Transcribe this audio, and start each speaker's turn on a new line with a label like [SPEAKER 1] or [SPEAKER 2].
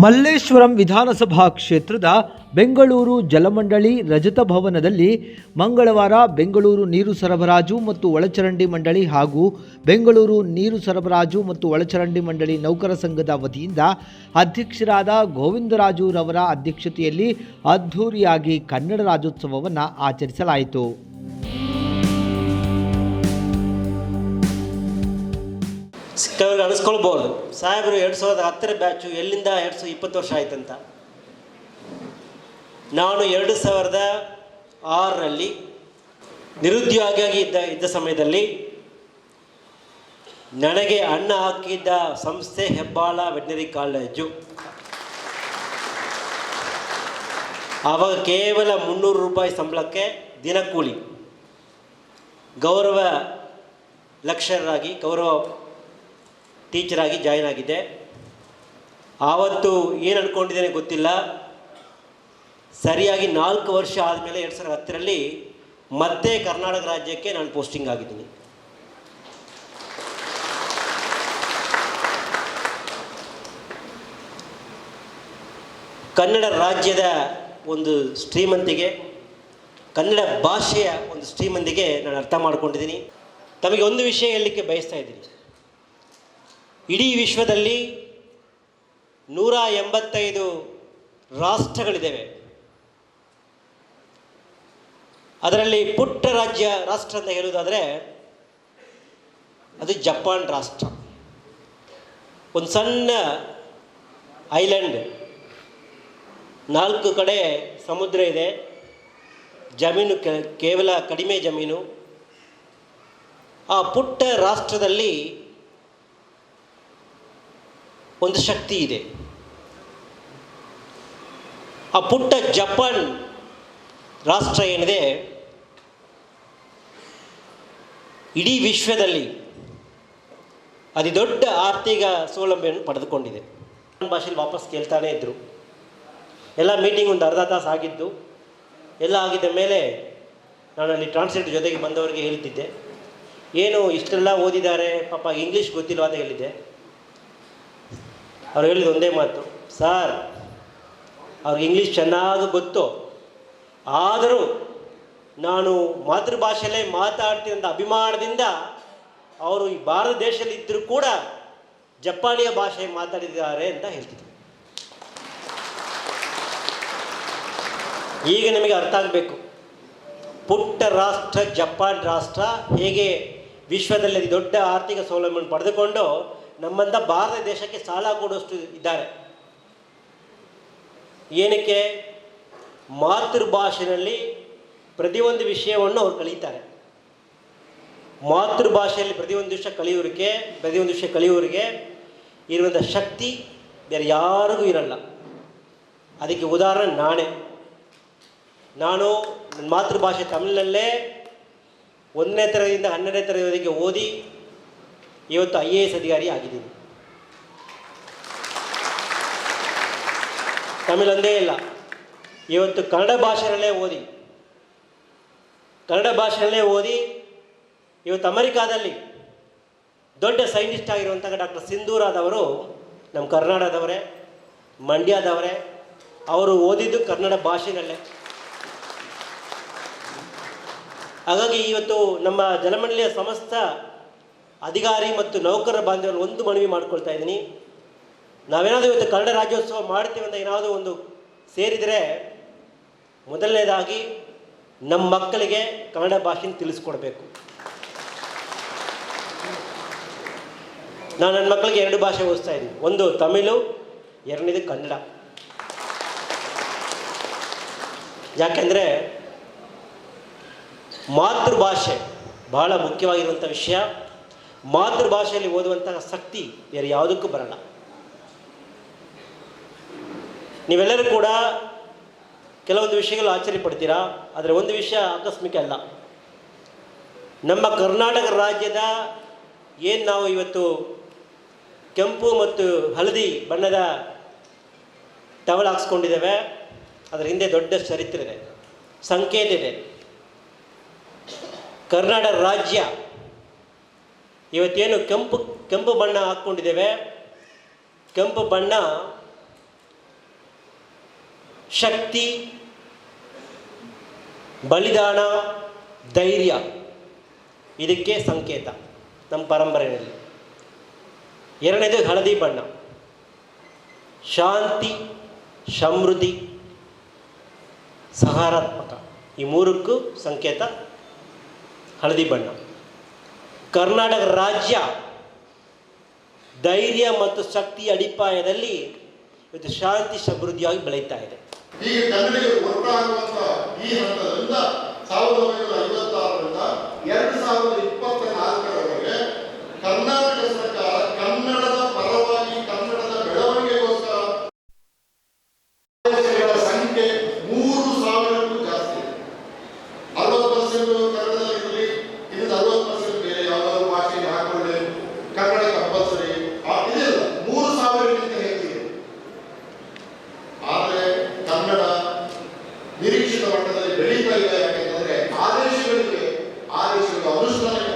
[SPEAKER 1] ಮಲ್ಲೇಶ್ವರಂ ವಿಧಾನಸಭಾ ಕ್ಷೇತ್ರದ ಬೆಂಗಳೂರು ಜಲಮಂಡಳಿ ರಜತ ಭವನದಲ್ಲಿ ಮಂಗಳವಾರ ಬೆಂಗಳೂರು ನೀರು ಸರಬರಾಜು ಮತ್ತು ಒಳಚರಂಡಿ ಮಂಡಳಿ ಹಾಗೂ ಬೆಂಗಳೂರು ನೀರು ಸರಬರಾಜು ಮತ್ತು ಒಳಚರಂಡಿ ಮಂಡಳಿ ನೌಕರ ಸಂಘದ ವತಿಯಿಂದ ಅಧ್ಯಕ್ಷರಾದ ಗೋವಿಂದರಾಜುರವರ ಅಧ್ಯಕ್ಷತೆಯಲ್ಲಿ ಅದ್ಧೂರಿಯಾಗಿ ಕನ್ನಡ ರಾಜ್ಯೋತ್ಸವವನ್ನು ಆಚರಿಸಲಾಯಿತು.
[SPEAKER 2] ಕೆಲವ್ರಿಗೆ ಅನಿಸ್ಕೊಳ್ಬೋದು, ಸಾಹೇಬರು 2010 ಬ್ಯಾಚು ಎಲ್ಲಿಂದ 20 ವರ್ಷ ಆಯ್ತಂತ. ನಾನು 2006ರಲ್ಲಿ ನಿರುದ್ಯೋಗಿಯಾಗಿ ಇದ್ದ ಸಮಯದಲ್ಲಿ ನನಗೆ ಅನ್ನ ಹಾಕಿದ್ದ ಸಂಸ್ಥೆ ಹೆಬ್ಬಾಳ ವೆಟನರಿ ಕಾಲೇಜು. ಆವಾಗ ಕೇವಲ 300 ರೂಪಾಯಿ ಸಂಬಳಕ್ಕೆ ದಿನಕೂಲಿ ಗೌರವ ಲೆಕ್ಚರರ್ ಆಗಿ ಗೌರವ ಟೀಚರ್ ಆಗಿ ಜಾಯ್ನ್ ಆಗಿದ್ದೆ. ಆವತ್ತು ಏನು ಅಂದ್ಕೊಂಡಿದ್ದೇನೆ ಗೊತ್ತಿಲ್ಲ, ಸರಿಯಾಗಿ 4 ವರ್ಷ ಆದಮೇಲೆ 2010ರಲ್ಲಿ ಮತ್ತೆ ಕರ್ನಾಟಕ ರಾಜ್ಯಕ್ಕೆ ನಾನು ಪೋಸ್ಟಿಂಗ್ ಆಗಿದ್ದೀನಿ. ಕನ್ನಡ ರಾಜ್ಯದ ಒಂದು ಶ್ರೀಮಂತಿಗೆ, ಕನ್ನಡ ಭಾಷೆಯ ಒಂದು ಶ್ರೀಮಂತಿಗೆ ನಾನು ಅರ್ಥ ಮಾಡ್ಕೊಂಡಿದ್ದೀನಿ. ತಮಗೆ ಒಂದು ವಿಷಯ ಹೇಳಲಿಕ್ಕೆ ಬಯಸ್ತಾ ಇದ್ದೀನಿ. ಇಡೀ ವಿಶ್ವದಲ್ಲಿ 185 ರಾಷ್ಟ್ರಗಳಿದ್ದಾವೆ. ಅದರಲ್ಲಿ ಪುಟ್ಟ ರಾಷ್ಟ್ರ ಅಂತ ಹೇಳುವುದಾದರೆ ಅದು ಜಪಾನ್ ರಾಷ್ಟ್ರ. ಒಂದು ಸಣ್ಣ ಐಲ್ಯಾಂಡ್, 4 ಕಡೆ ಸಮುದ್ರ ಇದೆ, ಜಮೀನು ಕೇವಲ ಕಡಿಮೆ ಜಮೀನು. ಆ ಪುಟ್ಟ ರಾಷ್ಟ್ರದಲ್ಲಿ ಒಂದು ಶಕ್ತಿ ಇದೆ. ಆ ಪುಟ್ಟ ಜಪಾನ್ ರಾಷ್ಟ್ರ ಏನಿದೆ, ಇಡೀ ವಿಶ್ವದಲ್ಲಿ ಅತಿ ದೊಡ್ಡ ಆರ್ಥಿಕ ಸೌಲಭ್ಯವನ್ನು ಪಡೆದುಕೊಂಡಿದೆ. ಭಾಷೆಯಲ್ಲಿ ವಾಪಸ್ ಕೇಳ್ತಾನೆ ಇದ್ದರು. ಎಲ್ಲ ಮೀಟಿಂಗ್ ಒಂದು ಅರ್ಧ ತಾಸು ಆಗಿದ್ದು. ಎಲ್ಲ ಆಗಿದ್ದ ಮೇಲೆ ನಾನು ಅಲ್ಲಿ ಟ್ರಾನ್ಸ್ಲೇಟರ್ ಜೊತೆಗೆ ಬಂದವರಿಗೆ ಹೇಳ್ತಿದ್ದೆ, ಏನು ಇಷ್ಟೆಲ್ಲ ಓದಿದ್ದಾರೆ, ಪಾಪ ಇಂಗ್ಲೀಷ್ ಗೊತ್ತಿಲ್ಲ ಅಂತ ಹೇಳಿದ್ದೆ. ಅವ್ರು ಹೇಳಿದ ಒಂದೇ ಮಾತು, ಸರ್ ಅವ್ರಿಗೆ ಇಂಗ್ಲೀಷ್ ಚೆನ್ನಾಗಿ ಗೊತ್ತು, ಆದರೂ ನಾನು ಮಾತೃಭಾಷೆಯಲ್ಲೇ ಮಾತಾಡ್ತೀನಂತ ಅಭಿಮಾನದಿಂದ ಅವರು ಈ ಭಾರತ ದೇಶದಲ್ಲಿ ಇದ್ದರೂ ಕೂಡ ಜಪಾನಿಯ ಭಾಷೆ ಮಾತಾಡಿದ್ದಾರೆ ಅಂತ ಹೇಳ್ತಿದ್ರು. ಈಗ ನಿಮಗೆ ಅರ್ಥ ಆಗಬೇಕು, ಪುಟ್ಟ ರಾಷ್ಟ್ರ ಜಪಾನ್ ರಾಷ್ಟ್ರ ಹೇಗೆ ವಿಶ್ವದಲ್ಲಿ ದೊಡ್ಡ ಆರ್ಥಿಕ ಸೌಲಭ್ಯವನ್ನು ಪಡೆದುಕೊಂಡು ನಮ್ಮಂಥ ಭಾರತ ದೇಶಕ್ಕೆ ಸಾಲ ಕೊಡುವಷ್ಟು ಇದ್ದಾರೆ. ಏನಕ್ಕೆ? ಮಾತೃಭಾಷೆಯಲ್ಲಿ ಪ್ರತಿಯೊಂದು ವಿಷಯವನ್ನು ಅವ್ರು ಕಲಿತಾರೆ. ಮಾತೃಭಾಷೆಯಲ್ಲಿ ಪ್ರತಿಯೊಂದು ವಿಷಯ ಕಲಿಯೋರಿಗೆ ಇರುವಂಥ ಶಕ್ತಿ ಬೇರೆ ಯಾರಿಗೂ ಇರಲ್ಲ. ಅದಕ್ಕೆ ಉದಾಹರಣೆ ನಾನು ನನ್ನ ಮಾತೃಭಾಷೆ ತಮಿಳಿನಲ್ಲೇ 1ನೇ ತರಗತಿಯಿಂದ 12ನೇ ತರಗತಿವರೆಗೆ ಓದಿ ಇವತ್ತು IAS ಅಧಿಕಾರಿ ಆಗಿದ್ದೀನಿ. ತಮಿಳೊಂದೇ ಇಲ್ಲ, ಇವತ್ತು ಕನ್ನಡ ಭಾಷೆಯಲ್ಲೇ ಓದಿ ಇವತ್ತು ಅಮೆರಿಕಾದಲ್ಲಿ ದೊಡ್ಡ ಸೈಂಟಿಸ್ಟ್ ಆಗಿರುವಂಥ ಡಾಕ್ಟರ್ ಸಿಂಧೂರಾದವರು ನಮ್ಮ ಕರ್ನಾಟಕದವರೇ, ಮಂಡ್ಯದವರೇ. ಅವರು ಓದಿದ್ದು ಕನ್ನಡ ಭಾಷೆಯಲ್ಲೇ. ಹಾಗಾಗಿ ಇವತ್ತು ನಮ್ಮ ಜಲಮಂಡಳಿಯ ಸಮಸ್ತ ಅಧಿಕಾರಿ ಮತ್ತು ನೌಕರರ ಬಾಂಧವರು ಒಂದು ಮನವಿ ಮಾಡ್ಕೊಳ್ತಾ ಇದ್ದೀನಿ. ನಾವೇನಾದರೂ ಇವತ್ತು ಕನ್ನಡ ರಾಜ್ಯೋತ್ಸವ ಮಾಡ್ತೀವಿ ಅಂತ ಏನಾದರೂ ಒಂದು ಸೇರಿದರೆ, ಮೊದಲನೇದಾಗಿ ನಮ್ಮ ಮಕ್ಕಳಿಗೆ ಕನ್ನಡ ಭಾಷೆನ ತಿಳಿಸ್ಕೊಡ್ಬೇಕು. ನಾನು ನನ್ನ ಮಕ್ಕಳಿಗೆ 2 ಭಾಷೆ ಓದಿಸ್ತಾ ಇದ್ದೀನಿ, ಒಂದು ತಮಿಳು, 2ನೇದು ಕನ್ನಡ. ಯಾಕೆಂದರೆ ಮಾತೃಭಾಷೆ ಬಹಳ ಮುಖ್ಯವಾಗಿರುವಂಥ ವಿಷಯ. ಮಾತೃಭಾಷೆಯಲ್ಲಿ ಓದುವಂತಹ ಶಕ್ತಿ ಬೇರೆ ಯಾವುದಕ್ಕೂ ಬರಲ್ಲ. ನೀವೆಲ್ಲರೂ ಕೂಡ ಕೆಲವೊಂದು ವಿಷಯಗಳು ಆಶ್ಚರ್ಯ ಪಡ್ತೀರಾ, ಆದರೆ ಒಂದು ವಿಷಯ ಆಕಸ್ಮಿಕ ಅಲ್ಲ. ನಮ್ಮ ಕರ್ನಾಟಕ ರಾಜ್ಯದ ಏನು ನಾವು ಇವತ್ತು ಕೆಂಪು ಮತ್ತು ಹಳದಿ ಬಣ್ಣದ ಟವಲ್ ಹಾಕ್ಸ್ಕೊಂಡಿದ್ದೇವೆ, ಅದರ ಹಿಂದೆ ದೊಡ್ಡ ಚರಿತ್ರೆ ಇದೆ, ಸಂಕೇತ ಇದೆ. ಕರ್ನಾಟಕ ರಾಜ್ಯ ಇವತ್ತೇನು ಕೆಂಪು ಬಣ್ಣ ಹಾಕ್ಕೊಂಡಿದ್ದೇವೆ, ಕೆಂಪು ಬಣ್ಣ ಶಕ್ತಿ, ಬಲಿದಾನ, ಧೈರ್ಯ ಇದಕ್ಕೆ ಸಂಕೇತ ನಮ್ಮ ಪರಂಪರೆಯಲ್ಲಿ. ಎರಡನೇದು ಹಳದಿ ಬಣ್ಣ, ಶಾಂತಿ, ಸಮೃದ್ಧಿ, ಸಕಾರಾತ್ಮಕ, ಈ ಮೂರಕ್ಕೂ ಸಂಕೇತ ಹಳದಿ ಬಣ್ಣ. ಕರ್ನಾಟಕ ರಾಜ್ಯ ಧೈರ್ಯ ಮತ್ತು ಶಕ್ತಿ ಅಡಿಪಾಯದಲ್ಲಿ ಇವತ್ತು ಶಾಂತಿ ಸಮೃದ್ಧಿಯಾಗಿ ಬೆಳೀತಾ ಇದೆ.
[SPEAKER 3] ಈಗ ಕನ್ನಡಿಗರು ಒಟ್ಟಾಗುವಂತ ಈ ಹಂತದಿಂದ 1956ರಿಂದ 2024ರವರೆಗೆ ಕರ್ನಾಟಕ ಸರ್ಕಾರ ಕನ್ನಡದ ಪರವಾಗಿ ಕನ್ನಡದ ಬೆಳವಣಿಗೆಗೋಸ್ಕರ ಆದೇಶಗಳ ಸಂಖ್ಯೆ 3000ಕ್ಕೂ ಜಾಸ್ತಿ ಇದೆ. 60% ಕನ್ನಡದಲ್ಲಿರಲಿ, ಇನ್ನು 40% ಬೇರೆ ಯಾವುದಾದ್ರು ಭಾಷೆಗೆ ಹಾಕೊಳ್ಳಿ, ಕನ್ನಡ ಕಂಪಲ್ಸರಿ ಇದಿಲ್ಲ, 3000ಕ್ಕಿಂತ ಹೆಚ್ಚಿದೆ. ಆದರೆ ಕನ್ನಡ ನಿರೀಕ್ಷಿತ ಮಟ್ಟದಲ್ಲಿ ಬೆಳೀತಾ ಇದೆ. ಯಾಕೆಂದರೆ ಆದೇಶಗಳು ಅನುಷ್ಠಾನಕ್ಕೆ